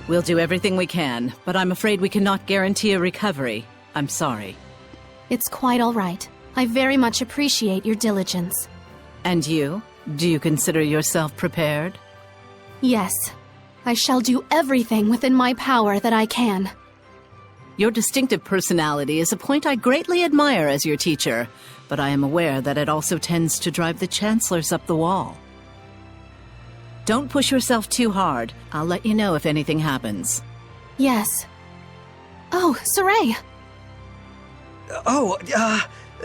We'll do everything we can, but I'm afraid we cannot guarantee a recovery. I'm sorry. It's quite all right. I very much appreciate your diligence. And you? Do you consider yourself prepared? Yes. I shall do everything within my power that I can. Your distinctive personality is a point I greatly admire as your teacher, but I am aware that it also tends to drive the chancellors up the wall. Don't push yourself too hard. I'll let you know if anything happens. Yes. Oh, Saray!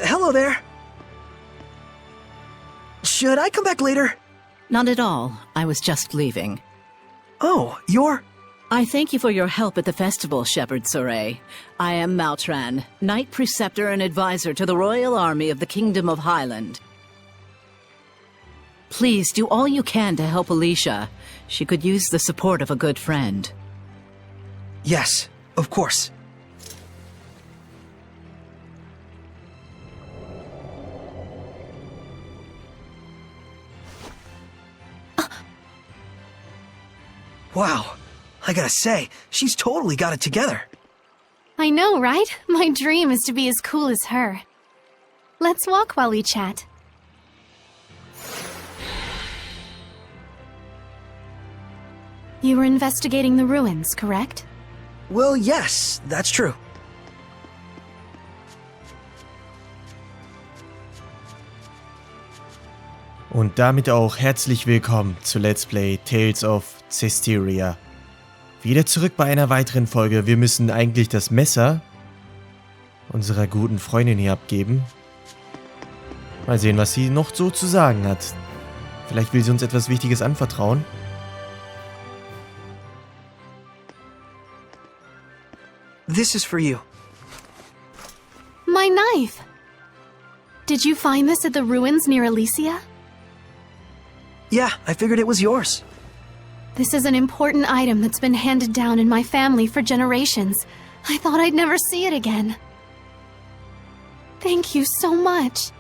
Hello there. Should I come back later? Not at all. I was just leaving. Oh, you're... I thank you for your help at the festival, Shepherd Saray. I am Maltran, Knight Preceptor and Advisor to the Royal Army of the Kingdom of Highland. Please do all you can to help Alicia. She could use the support of a good friend. Yes, of course. Wow, I gotta say, she's totally got it together. I know, right? My dream is to be as cool as her. Let's walk while we chat. You were investigating the ruins, correct? Well, yes, that's true. Und damit auch herzlich willkommen zu Let's Play Tales of Zestiria. Wieder zurück bei einer weiteren Folge. Wir müssen eigentlich das Messer unserer guten Freundin hier abgeben. Mal sehen, was sie noch so zu sagen hat. Vielleicht will sie uns etwas Wichtiges anvertrauen. This is for you. My knife! Did you find this at the ruins near Elysia? Yeah, I figured it was yours. This is an important item that's been handed down in my family for generations. I thought I'd never see it again. Thank you so much.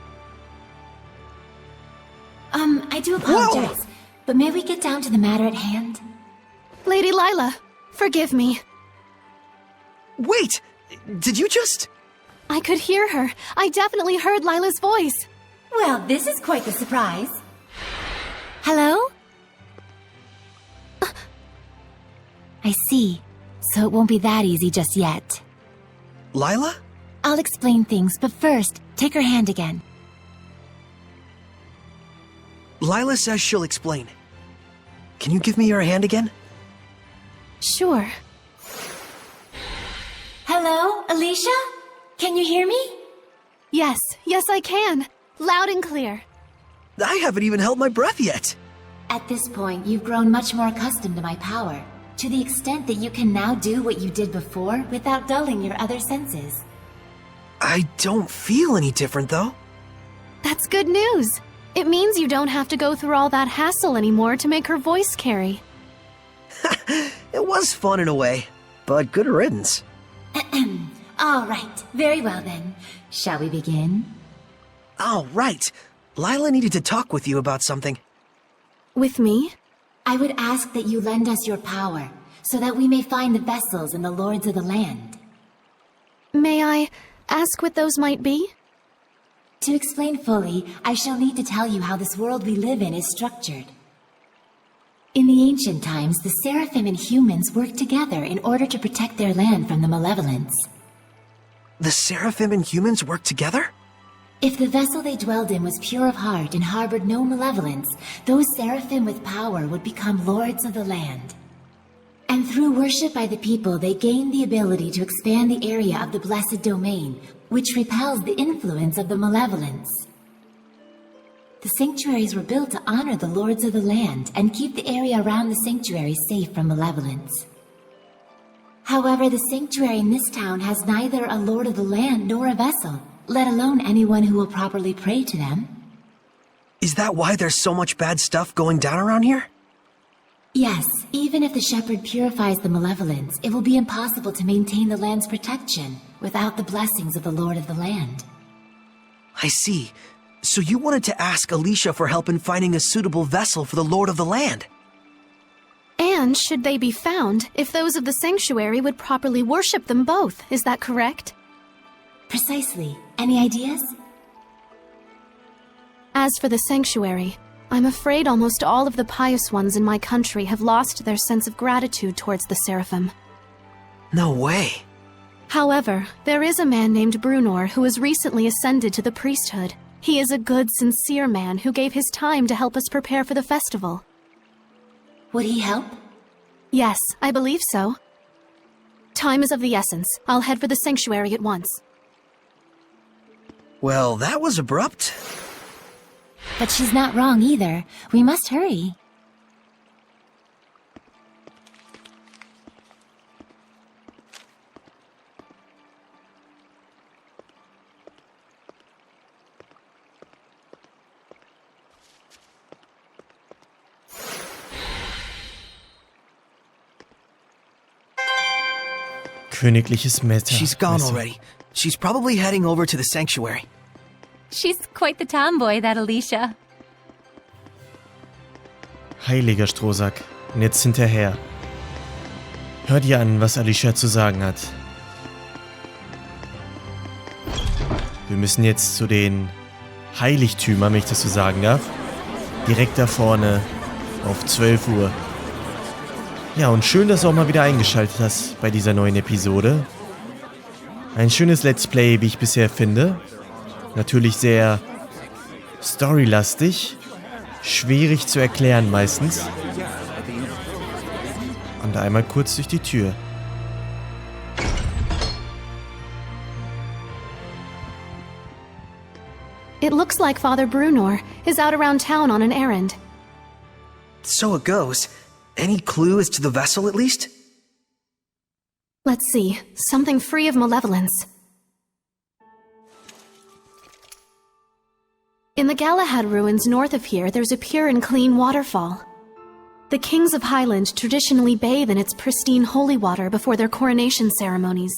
I do apologize, but may we get down to the matter at hand? Lady Lila, forgive me. Wait! Did you just... I could hear her. I definitely heard Lila's voice. Well, this is quite the surprise. Hello? I see. So it won't be that easy just yet. Lila? I'll explain things, but first, take her hand again. Lila says she'll explain. Can you give me your hand again? Sure. Hello, Alicia? Can you hear me? Yes, I can. Loud and clear. I haven't even held my breath yet. At this point, you've grown much more accustomed to my power, to the extent that you can now do what you did before without dulling your other senses. I don't feel any different, though. That's good news. It means you don't have to go through all that hassle anymore to make her voice carry. It was fun in a way, but good riddance. All right, very well then. Shall we begin? Oh, right. Lila needed to talk with you about something. With me? I would ask that you lend us your power, so that we may find the vessels and the lords of the land. May I ask what those might be? To explain fully, I shall need to tell you how this world we live in is structured. In the ancient times, the Seraphim and humans worked together in order to protect their land from the malevolence. The Seraphim and humans work together? If the vessel they dwelled in was pure of heart and harbored no malevolence, those Seraphim with power would become lords of the land. And through worship by the people, they gained the ability to expand the area of the Blessed Domain, which repels the influence of the malevolence. The sanctuaries were built to honor the lords of the land and keep the area around the sanctuary safe from malevolence. However, the sanctuary in this town has neither a lord of the land nor a vessel, let alone anyone who will properly pray to them. Is that why there's so much bad stuff going down around here? Yes, even if the shepherd purifies the malevolence, it will be impossible to maintain the land's protection without the blessings of the lord of the land. I see. So you wanted to ask Alicia for help in finding a suitable vessel for the lord of the land? And should they be found, if those of the sanctuary would properly worship them both, is that correct? Precisely. Any ideas? As for the sanctuary, I'm afraid almost all of the pious ones in my country have lost their sense of gratitude towards the Seraphim. No way. However, there is a man named Brunor who has recently ascended to the priesthood. He is a good, sincere man who gave his time to help us prepare for the festival. Would he help? Yes, I believe so. Time is of the essence. I'll head for the sanctuary at once. Well, that was abrupt. But she's not wrong either. We must hurry. Königliches Messer. She's gone already. She's probably heading over to the sanctuary. She's quite the tomboy, that Alicia. Heiliger Strohsack. Und jetzt hinterher. Hört ihr an, was Alicia zu sagen hat. Wir müssen jetzt zu den Heiligtümern, wenn ich das so sagen darf. Direkt da vorne auf 12 Uhr. Ja, und schön, dass du auch mal wieder eingeschaltet hast bei dieser neuen Episode. Ein schönes Let's Play, wie ich bisher finde. Natürlich sehr storylastig. Schwierig zu erklären meistens. Und einmal kurz durch die Tür. It looks like Father Brunor is out around town on an errand. So it goes. Any clue as to the vessel, at least? Let's see, something free of malevolence. In the Galahad ruins north of here, there's a pure and clean waterfall. The kings of Highland traditionally bathe in its pristine holy water before their coronation ceremonies.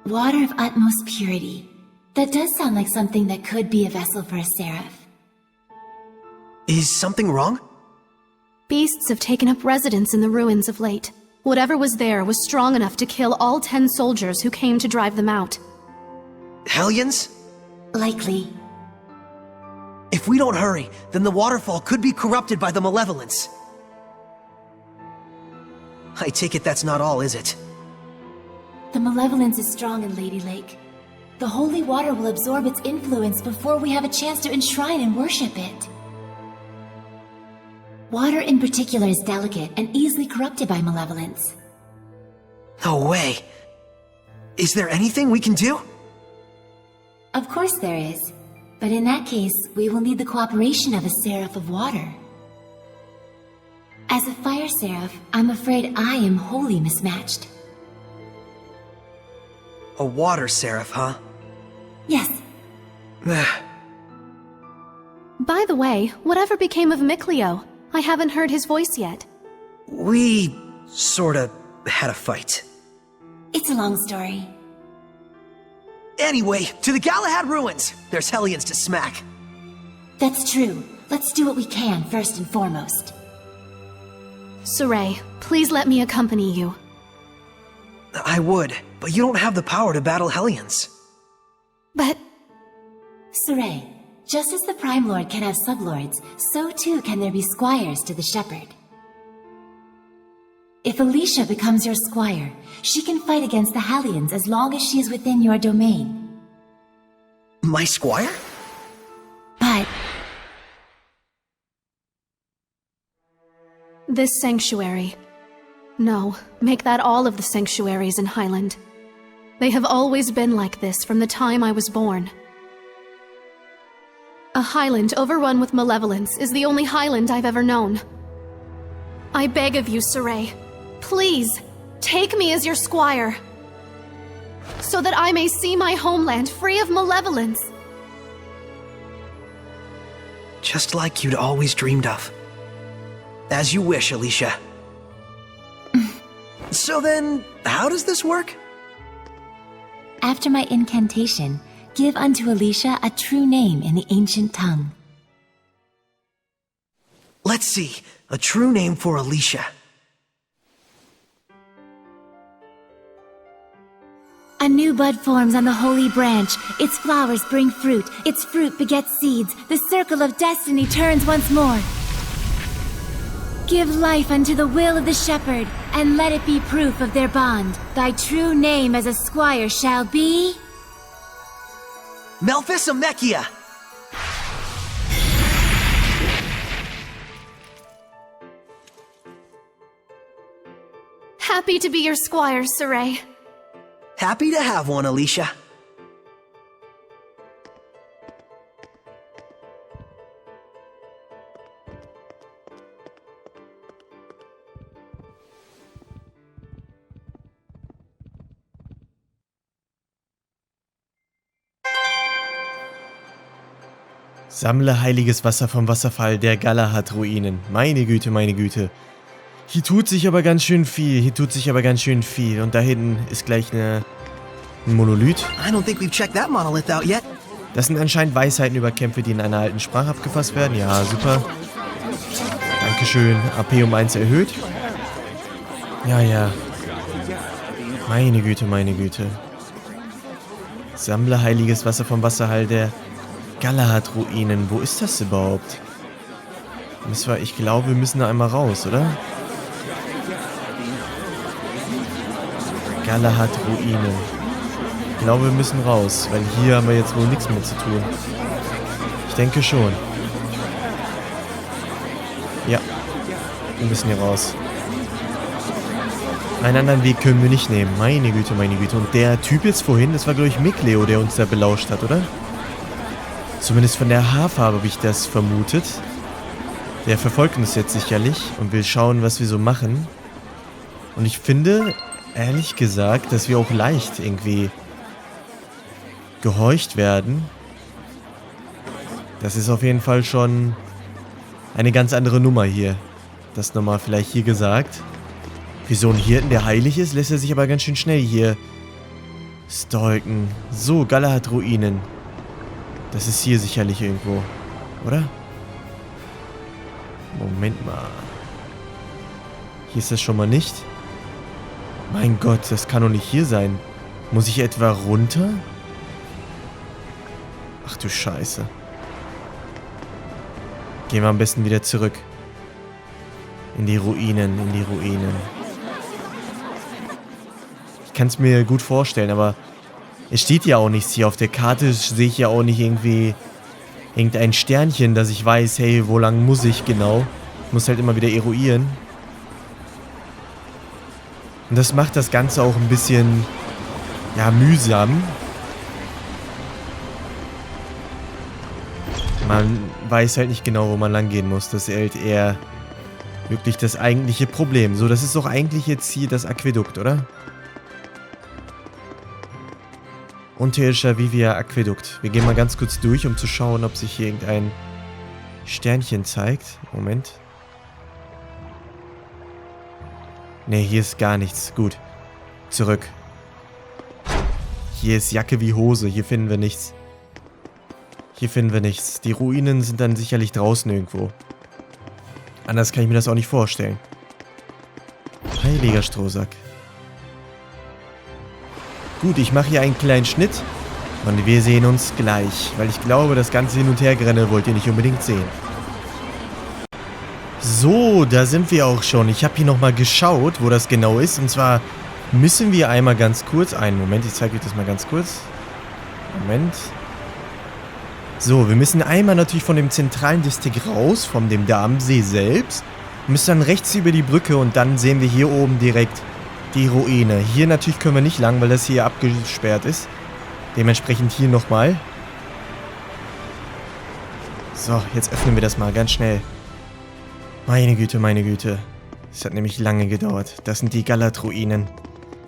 Water of utmost purity. That does sound like something that could be a vessel for a seraph. Is something wrong? Beasts have taken up residence in the ruins of late. Whatever was there was strong enough to kill all 10 soldiers who came to drive them out. Hellions? Likely. If we don't hurry, then the waterfall could be corrupted by the malevolence. I take it that's not all, is it? The malevolence is strong in Lady Lake. The holy water will absorb its influence before we have a chance to enshrine and worship it. Water in particular is delicate and easily corrupted by malevolence. No way. Is there anything we can do? Of course there is. But in that case, we will need the cooperation of a Seraph of Water. As a Fire Seraph, I'm afraid I am wholly mismatched. A water seraph, huh? Yes. By the way, whatever became of Mikleo? I haven't heard his voice yet. We sorta had a fight. It's a long story. Anyway, to the Galahad ruins! There's Hellions to smack. That's true. Let's do what we can first and foremost. Saray, please let me accompany you. I would, but you don't have the power to battle Hellions. But... Saray, just as the Prime Lord can have sublords, so too can there be squires to the Shepherd. If Alicia becomes your squire, she can fight against the Hellions as long as she is within your domain. My squire? But... this sanctuary. No, make that all of the sanctuaries in Highland. They have always been like this from the time I was born. A Highland overrun with malevolence is the only Highland I've ever known. I beg of you, Saray, please, take me as your squire, so that I may see my homeland free of malevolence. Just like you'd always dreamed of. As you wish, Alicia. So then, how does this work? After my incantation, give unto Alicia a true name in the ancient tongue. Let's see. A true name for Alicia. A new bud forms on the holy branch. Its flowers bring fruit. Its fruit begets seeds. The circle of destiny turns once more. Give life unto the will of the shepherd, and let it be proof of their bond. Thy true name as a squire shall be... Melphisamechia! Happy to be your squire, Saray. Happy to have one, Alicia. Sammle heiliges Wasser vom Wasserfall der Galahad-Ruinen. Meine Güte, meine Güte. Hier tut sich aber ganz schön viel. Und da hinten ist gleich ein Monolith. I don't think we've checked that monolith out yet. Das sind anscheinend Weisheiten über Kämpfe, die in einer alten Sprache abgefasst werden. Ja, super. Dankeschön. AP um 1 erhöht. Ja, ja. Meine Güte, meine Güte. Sammle heiliges Wasser vom Wasserfall der Galahad-Ruinen. Wo ist das überhaupt? Ich glaube, wir müssen da einmal raus, oder? Galahad-Ruinen. Ich glaube, wir müssen raus, weil hier haben wir jetzt wohl nichts mehr zu tun. Ich denke schon. Ja, wir müssen hier raus. Einen anderen Weg können wir nicht nehmen. Meine Güte, meine Güte. Und der Typ jetzt vorhin, das war, glaube ich, Mikleo, der uns da belauscht hat, oder? Zumindest von der Haarfarbe habe ich das vermutet. Der verfolgt uns jetzt sicherlich und will schauen, was wir so machen. Und ich finde, ehrlich gesagt, dass wir auch leicht irgendwie gehorcht werden. Das ist auf jeden Fall schon eine ganz andere Nummer hier. Das nochmal vielleicht hier gesagt. Wie so ein Hirten, der heilig ist, lässt er sich aber ganz schön schnell hier stalken. So, Galahad-Ruinen. Das ist hier sicherlich irgendwo, oder? Moment mal. Hier ist das schon mal nicht. Mein Gott, das kann doch nicht hier sein. Muss ich etwa runter? Ach du Scheiße. Gehen wir am besten wieder zurück. In die Ruinen, in die Ruinen. Ich kann es mir gut vorstellen, aber es steht ja auch nichts hier. Auf der Karte sehe ich ja auch nicht irgendwie irgendein Sternchen, dass ich weiß, hey, wo lang muss ich genau? Ich muss halt immer wieder eruieren. Und das macht das Ganze auch ein bisschen, ja, mühsam. Man weiß halt nicht genau, wo man lang gehen muss. Das ist halt eher wirklich das eigentliche Problem. So, das ist doch eigentlich jetzt hier das Aquädukt, oder? Unterirdischer Vivia Aquädukt. Wir gehen mal ganz kurz durch, um zu schauen, ob sich hier irgendein Sternchen zeigt. Moment. Ne, hier ist gar nichts. Gut. Zurück. Hier ist Jacke wie Hose. Hier finden wir nichts. Hier finden wir nichts. Die Ruinen sind dann sicherlich draußen irgendwo. Anders kann ich mir das auch nicht vorstellen. Heiliger Strohsack. Gut, ich mache hier einen kleinen Schnitt und wir sehen uns gleich, weil ich glaube, das ganze Hin- und Hergerenne wollt ihr nicht unbedingt sehen. So, da sind wir auch schon. Ich habe hier nochmal geschaut, wo das genau ist. Und zwar müssen wir einmal ganz kurz... Einen Moment, ich zeige euch das mal ganz kurz. Moment. So, wir müssen einmal natürlich von dem zentralen Distrikt raus, von dem Damensee selbst. Wir müssen dann rechts über die Brücke und dann sehen wir hier oben direkt die Ruine. Hier natürlich können wir nicht lang, weil das hier abgesperrt ist. Dementsprechend hier nochmal. So, jetzt öffnen wir das mal ganz schnell. Meine Güte, meine Güte. Das hat nämlich lange gedauert. Das sind die Galahad-Ruinen.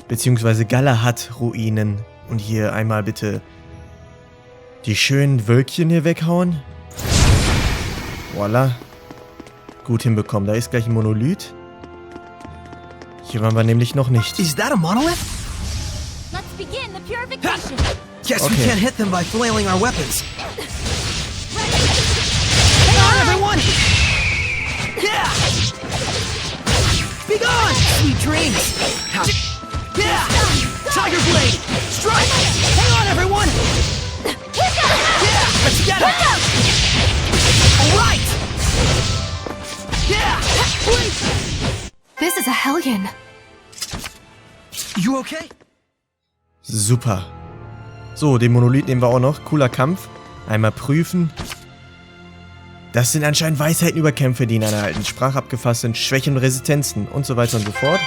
Beziehungsweise Galahad-Ruinen. Und hier einmal bitte die schönen Wölkchen hier weghauen. Voila. Gut hinbekommen. Da ist gleich ein Monolith. Hier waren wir nämlich noch nicht. Is that a monolith? Let's begin the purification. Guess we Okay. can't hit them by flailing our weapons. Hang on, everyone! Yeah! Be gone, sweet dreams! Yeah! Tiger Blade! Strike! Hang on, everyone! Yeah! Let's get him! Alright! Yeah! This is a Hellion. You okay? Super. So, den Monolith nehmen wir auch noch. Cooler Kampf. Einmal prüfen. Das sind anscheinend Weisheiten über Kämpfe, die in einer alten Sprache abgefasst sind. Schwächen und Resistenzen und so weiter und so fort.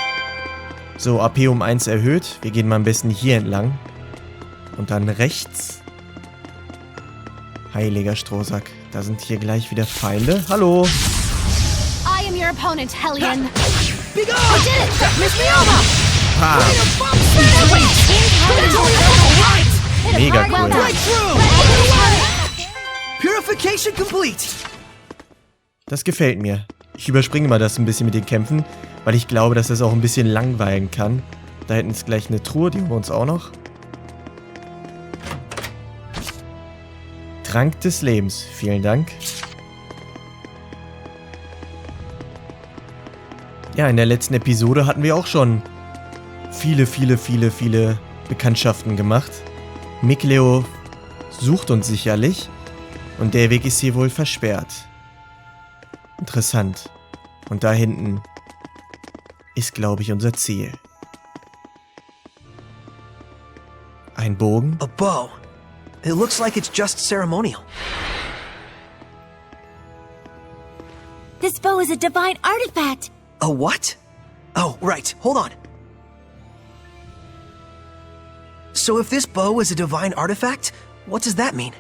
So, AP um 1 erhöht. Wir gehen mal am besten hier entlang. Und dann rechts. Heiliger Strohsack. Da sind hier gleich wieder Feinde. Hallo. I am your opponent, Hellion. Be gone! I did it! Miss me over! Ha. Mega cool. Purification complete! Das gefällt mir. Ich überspringe mal das ein bisschen mit den Kämpfen, weil ich glaube, dass das auch ein bisschen langweilen kann. Da hinten ist gleich eine Truhe, die haben wir uns auch noch. Trank des Lebens. Vielen Dank. Ja, in der letzten Episode hatten wir auch schon viele Bekanntschaften gemacht. Mikleo sucht uns sicherlich. Und der Weg ist hier wohl versperrt. Interessant. Und da hinten ist, glaube ich, unser Ziel. Ein Bogen? A bow. It looks like it's just ceremonial. This bow is a divine artifact. A what? Oh, right. Hold on. So if this bow is a divine artifact, what does that mean?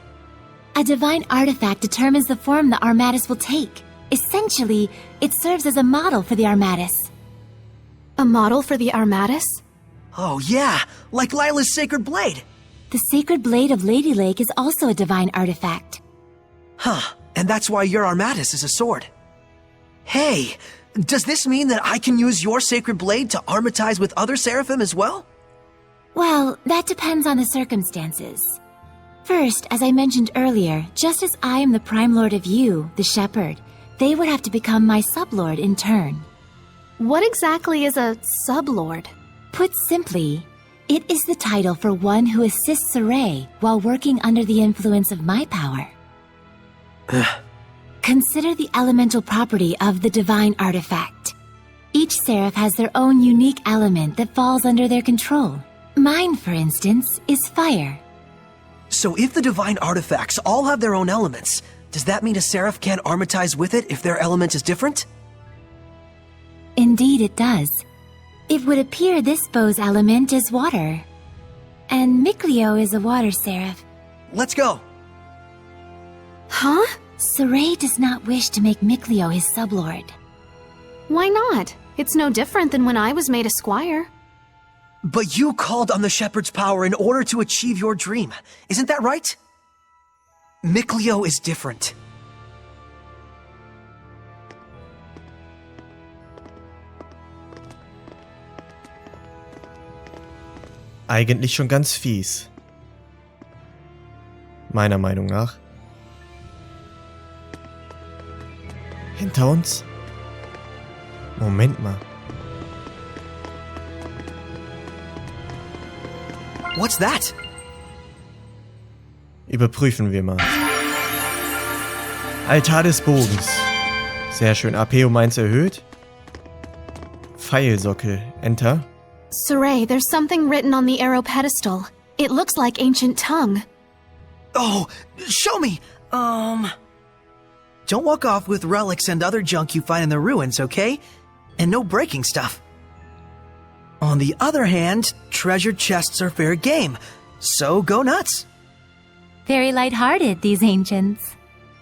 A divine artifact determines the form the Armatus will take. Essentially, it serves as a model for the Armatus. A model for the Armatus? Oh yeah, like Lila's sacred blade. The sacred blade of Lady Lake is also a divine artifact. Huh, and that's why your Armatus is a sword. Hey, does this mean that I can use your sacred blade to armatize with other seraphim as well? Well, that depends on the circumstances. First, as I mentioned earlier, just as I am the Prime Lord of you, the Shepherd, they would have to become my sublord in turn. What exactly is a sublord? Put simply, it is the title for one who assists Saray while working under the influence of my power. Consider the elemental property of the divine artifact. Each seraph has their own unique element that falls under their control. Mine, for instance, is fire. So if the divine artifacts all have their own elements, does that mean a seraph can't armatize with it if their element is different? Indeed it does. It would appear this bow's element is water. And Mikleo is a water seraph. Let's go. Huh? Saray does not wish to make Mikleo his sublord. Why not? It's no different than when I was made a squire. But you called on the Shepherd's power in order to achieve your dream. Isn't that right? Mikleo is different. Eigentlich schon ganz fies. Meiner Meinung nach. Hinter uns? Moment mal. What's that? Überprüfen wir mal. Altar des Bogens. Sehr schön. AP um 1 erhöht. Pfeilsockel. Enter. Saray, there's something written on the arrow pedestal. It looks like ancient tongue. Oh, show me! Don't walk off with relics and other junk you find in the ruins, okay? And no breaking stuff. On the other hand, treasure chests are fair game, so go nuts. Very light-hearted, these ancients.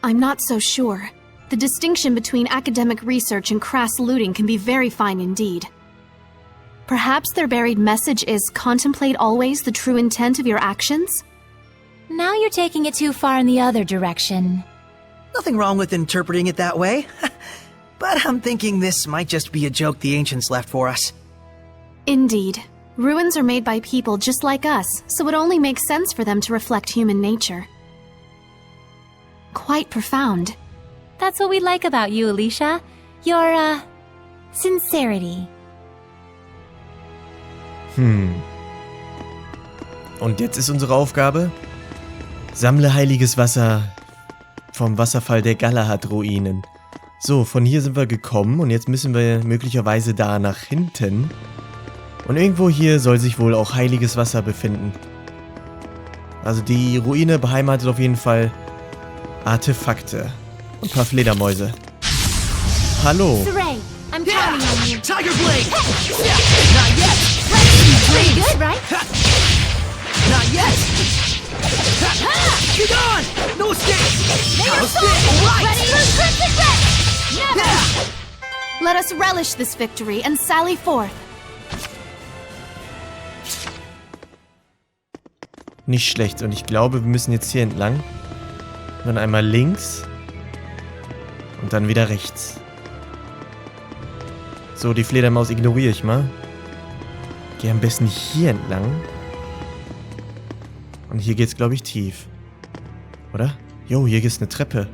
I'm not so sure. The distinction between academic research and crass looting can be very fine indeed. Perhaps their buried message is contemplate always the true intent of your actions? Now you're taking it too far in the other direction. Nothing wrong with interpreting it that way. But I'm thinking this might just be a joke the ancients left for us. Indeed. Ruins are made by people just like us, so it only makes sense for them to reflect human nature. Quite profound. That's what we like about you, Alicia. Your, sincerity. Und jetzt ist unsere Aufgabe: Sammle heiliges Wasser vom Wasserfall der Galahad-Ruinen. So, von hier sind wir gekommen und jetzt müssen wir möglicherweise da nach hinten. Und irgendwo hier soll sich wohl auch heiliges Wasser befinden. Also die Ruine beheimatet auf jeden Fall Artefakte und ein paar Fledermäuse. Hallo. Saray, I'm counting on you. Tiger Blade! Not yet! Pretty good, right? Not yet! Get on! No escape! How's this? Right! Ready for cryptic red! Never! Let us relish this victory and sally forth. Nicht schlecht. Und ich glaube, wir müssen jetzt hier entlang. Dann einmal links. Und dann wieder rechts. So, die Fledermaus ignoriere ich mal. Geh am besten hier entlang. Und hier geht's, glaube ich, tief. Oder? Jo, hier gibt's eine Treppe.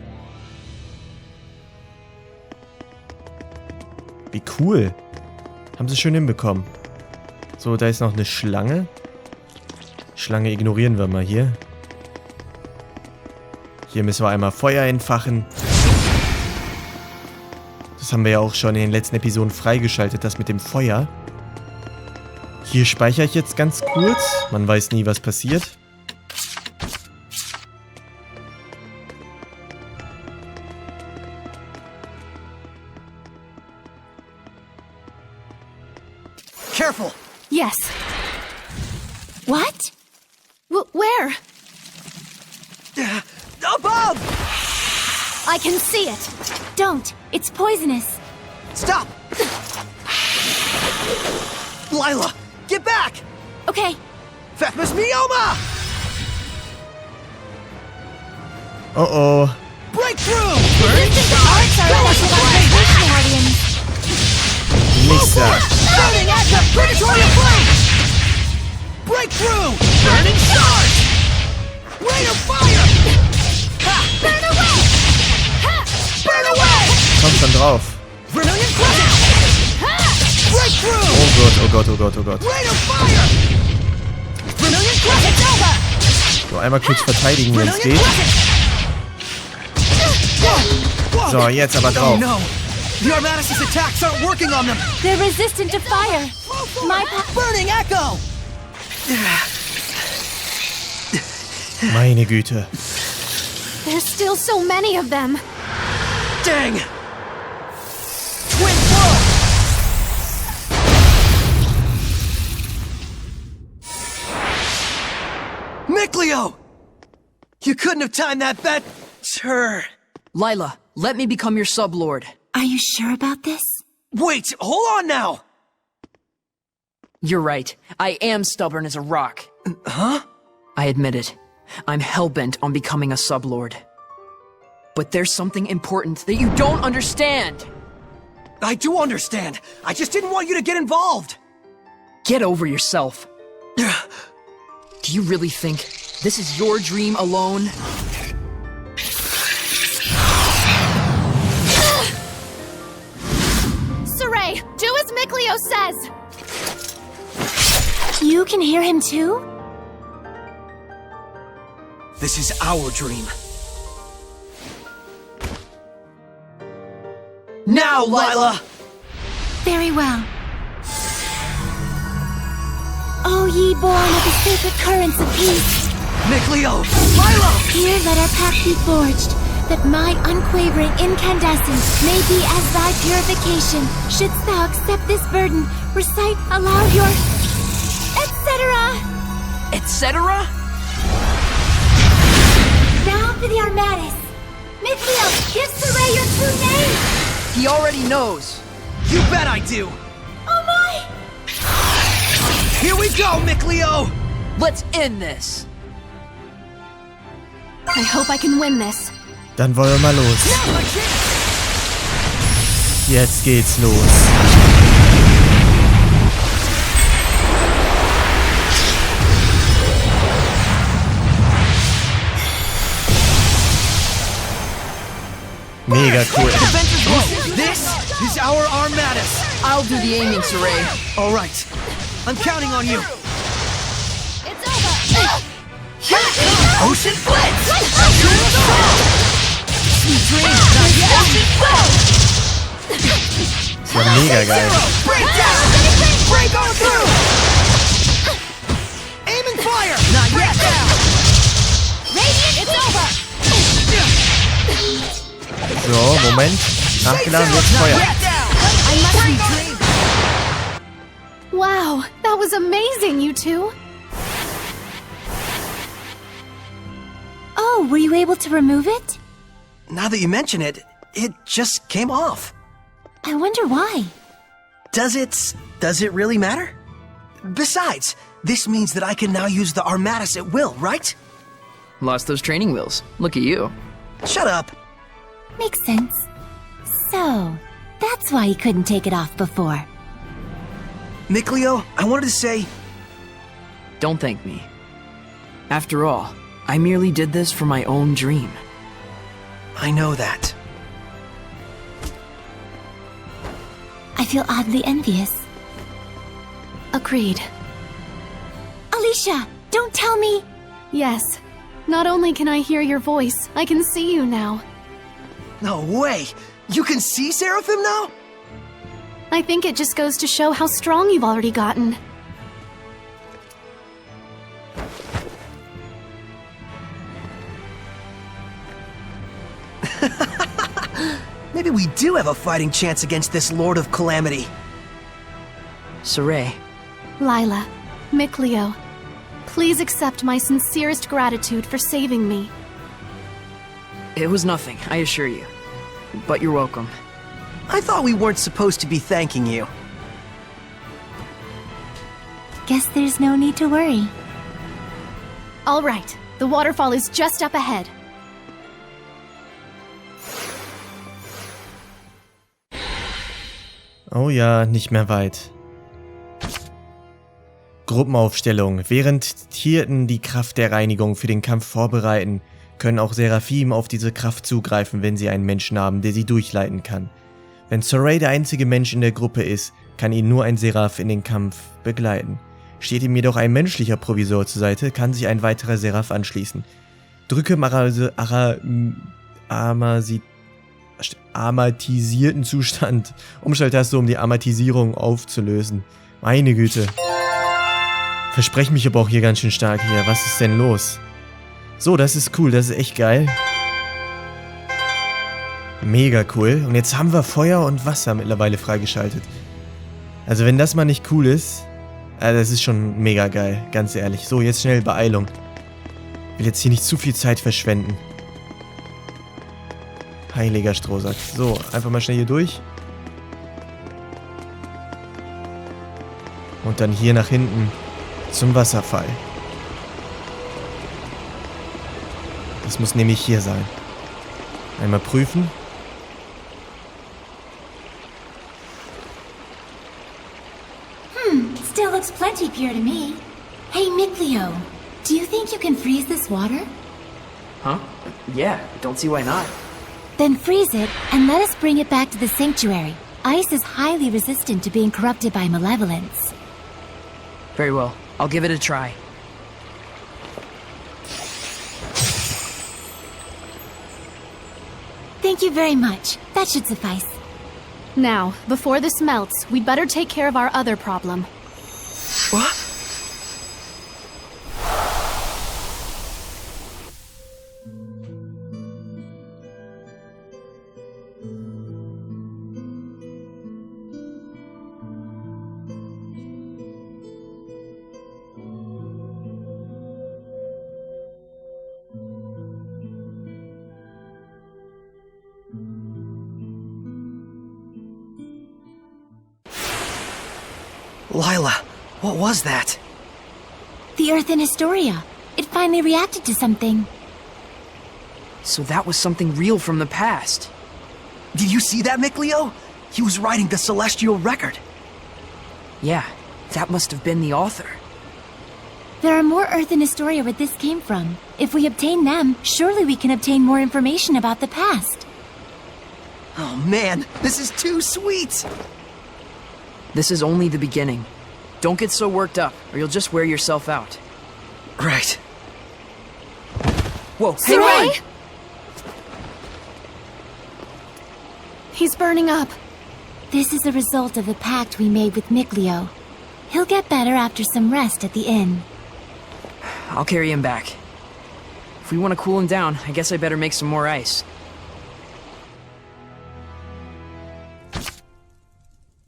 Wie cool. Haben sie schön hinbekommen. So, da ist noch eine Schlange. Schlange ignorieren wir mal hier. Hier müssen wir einmal Feuer entfachen. Das haben wir ja auch schon in den letzten Episoden freigeschaltet, das mit dem Feuer. Hier speichere ich jetzt ganz kurz. Man weiß nie, was passiert. Careful! Yes. What? Where? Above! I can see it. Don't. It's poisonous. Stop! Lila, get back! Okay. Fatmas Mioma! Oh oh. Breakthrough! Nächster. Burning at the predatory flame! Breakthrough! Burning charge! Rain of fire! Ha! Burn away! Ha! Burn away! Kommt schon drauf. Vermilion crescent! Breakthrough! Oh Gott, oh Gott, oh Gott, oh Gott. Rain of fire! Vermilion crescent over! So, einmal kurz verteidigen, wenn es Vermilion geht. crescent! So, jetzt aber Oh drauf. no! The Armatis' attacks aren't working on them! They're resistant to fire. My Burning echo! Meine Güte. There's still so many of them. Dang! Twin blow! Mikleo! You couldn't have timed that better. Lila, let me become your sublord. Are you sure about this? Wait, hold on now! You're right. I am stubborn as a rock. Huh? I admit it. I'm hellbent on becoming a sublord. But there's something important that you don't understand. I do understand. I just didn't want you to get involved. Get over yourself. Do you really think this is your dream alone? Saray, do as Mikleo says. You can hear him too? This is our dream. Now, Lila! Very well. O ye born of the sacred currents of peace, Mikleo! Lila! here let our pact be forged, that my unquavering incandescence may be as thy purification. Shouldst thou accept this burden, recite aloud your... etc. Etc.? Now for the Armatis. Mikleo, give Saray your true name! He already knows. You bet I do! Oh my! Here we go, Mikleo! Let's end this. I hope I can win this. Dann wollen wir mal los. Now's my chance! Jetzt geht's los. Mega cool. This is our Armatis! I'll do the aiming, Saray. Alright, I'm counting on you! It's over! Ocean Blitz! Sweet dreams, not yet! Ist ja mega geil. Break down! Break on through! Aim and fire! Not yet! Down! Radiant, it's over! So, Moment. Nachgeladen, jetzt Feuer. I must retreat! Wow, that was amazing, you two. Oh, were you able to remove it? Now that you mention it, it just came off. I wonder why. Does it really matter? Besides, this means that I can now use the Armatus at will, right? Lost those training wheels. Look at you. Shut up. Makes sense. So, that's why you couldn't take it off before. Mikleo, I wanted to say... Don't thank me. After all, I merely did this for my own dream. I know that. I feel oddly envious. Agreed. Alicia, don't tell me... Yes. Not only can I hear your voice, I can see you now. No way! You can see Seraphim now? I think it just goes to show how strong you've already gotten. Maybe we do have a fighting chance against this Lord of Calamity. Saray, Lila, Mikleo, please accept my sincerest gratitude for saving me. it was nothing, I assure you. But you're welcome. I thought we weren't supposed to be thanking you. Guess there's no need to worry. All right, the waterfall is just up ahead. Oh ja, nicht mehr weit. Gruppenaufstellung. Während Tierten die Kraft der Reinigung für den Kampf vorbereiten, können auch Seraphim auf diese Kraft zugreifen, wenn sie einen Menschen haben, der sie durchleiten kann. Wenn Saray der einzige Mensch in der Gruppe ist, kann ihn nur ein Seraph in den Kampf begleiten. Steht ihm jedoch ein menschlicher Provisor zur Seite, kann sich ein weiterer Seraph anschließen. Drücke im aromatisierten Zustand Umschalttaste, um die Aromatisierung aufzulösen. Meine Güte. Verspreche mich aber auch hier ganz schön stark hier. Was ist denn los? So, das ist cool. Das ist echt geil. Mega cool. Und jetzt haben wir Feuer und Wasser mittlerweile freigeschaltet. Also wenn das mal nicht cool ist, das ist schon mega geil. Ganz ehrlich. So, jetzt schnell Beeilung. Ich will jetzt hier nicht zu viel Zeit verschwenden. Heiliger Strohsack. So, einfach mal schnell hier durch. Und dann hier nach hinten zum Wasserfall. Das muss nämlich hier sein. Einmal prüfen. Still looks plenty pure to me. Hey, Mikleo, do you think you can freeze this water? Huh? Yeah, don't see why not. Then freeze it and let us bring it back to the sanctuary. Ice is highly resistant to being corrupted by malevolence. Very well. I'll give it a try. Thank you very much. That should suffice. Now, before this melts, we'd better take care of our other problem. What? Lila, what was that? The Earth in Historia. It finally reacted to something. So that was something real from the past. Did you see that, Mikleo? He was writing the Celestial Record. Yeah, that must have been the author. There are more Earth in Historia where this came from. If we obtain them, surely we can obtain more information about the past. Oh man, this is too sweet! This is only the beginning. Don't get so worked up, or you'll just wear yourself out. Right. Whoa, hey, run! He's burning up. This is a result of the pact we made with Mikleo. He'll get better after some rest at the inn. I'll carry him back. If we want to cool him down, I guess I better make some more ice.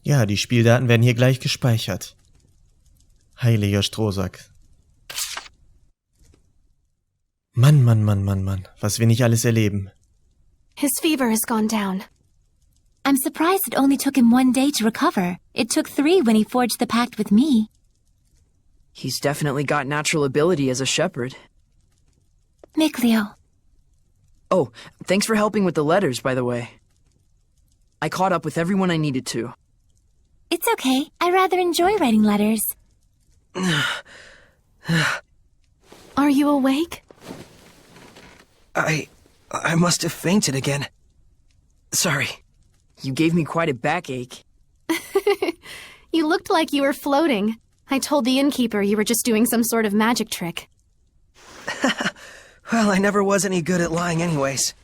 Ja, die Spieldaten werden hier gleich gespeichert. Heiliger Strohsack. Mann, Mann, Mann, Mann, Mann. Was wir nicht alles erleben. His fever has gone down. I'm surprised it only took him 1 day to recover. It took 3 when he forged the pact with me. He's definitely got natural ability as a shepherd. Mikleo. Oh, thanks for helping with the letters, by the way. I caught up with everyone I needed to. It's okay. I rather enjoy writing letters. Are you awake? I must have fainted again. Sorry. You gave me quite a backache. You looked like you were floating. I told the innkeeper you were just doing some sort of magic trick. Well, I never was any good at lying anyways.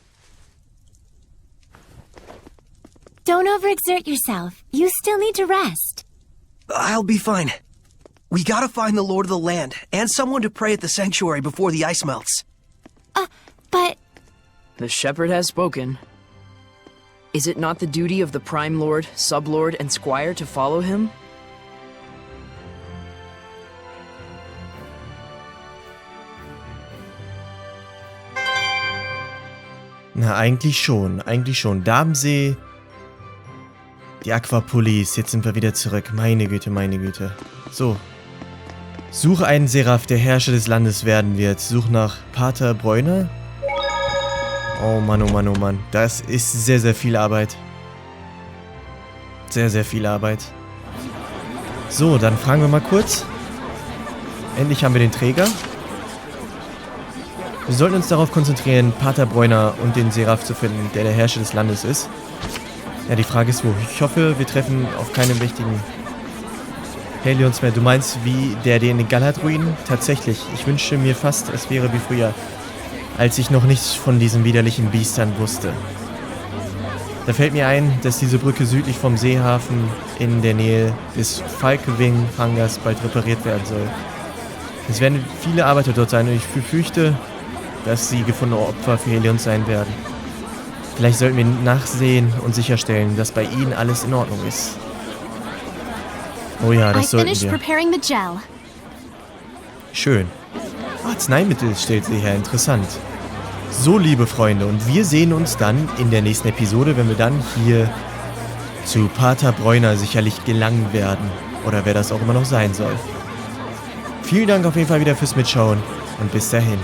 Don't overexert yourself. You still need to rest. I'll be fine. We gotta find the Lord of the Land, and someone to pray at the sanctuary before the ice melts. But... The shepherd has spoken. Is it not the duty of the Prime Lord, Sublord, and Squire to follow him? Na, eigentlich schon. Eigentlich schon. Damensee. Die Aquapolis. Jetzt sind wir wieder zurück. Meine Güte, meine Güte. So. Suche einen Seraph, der Herrscher des Landes werden wird. Such nach Pater Bräuner. Oh Mann, oh Mann, oh Mann. Das ist sehr, sehr viel Arbeit. Sehr, sehr viel Arbeit. So, dann fragen wir mal kurz. Endlich haben wir den Träger. Wir sollten uns darauf konzentrieren, Pater Bräuner und den Seraph zu finden, der Herrscher des Landes ist. Ja, die Frage ist wo. Ich hoffe, wir treffen auf keinen wichtigen Helions mehr. Du meinst wie der in den Galahad-Ruinen? Tatsächlich. Ich wünschte mir fast, es wäre wie früher, als ich noch nichts von diesen widerlichen Biestern wusste. Da fällt mir ein, dass diese Brücke südlich vom Seehafen in der Nähe des Falkewing-Hangars bald repariert werden soll. Es werden viele Arbeiter dort sein und ich befürchte, dass sie gefundene Opfer für Helions sein werden. Vielleicht sollten wir nachsehen und sicherstellen, dass bei ihnen alles in Ordnung ist. Oh ja, das sollten wir. Schön. Arzneimittel stellt sie her, interessant. So, liebe Freunde, und wir sehen uns dann in der nächsten Episode, wenn wir dann hier zu Pater Bräuner sicherlich gelangen werden. Oder wer das auch immer noch sein soll. Vielen Dank auf jeden Fall wieder fürs Mitschauen und bis dahin.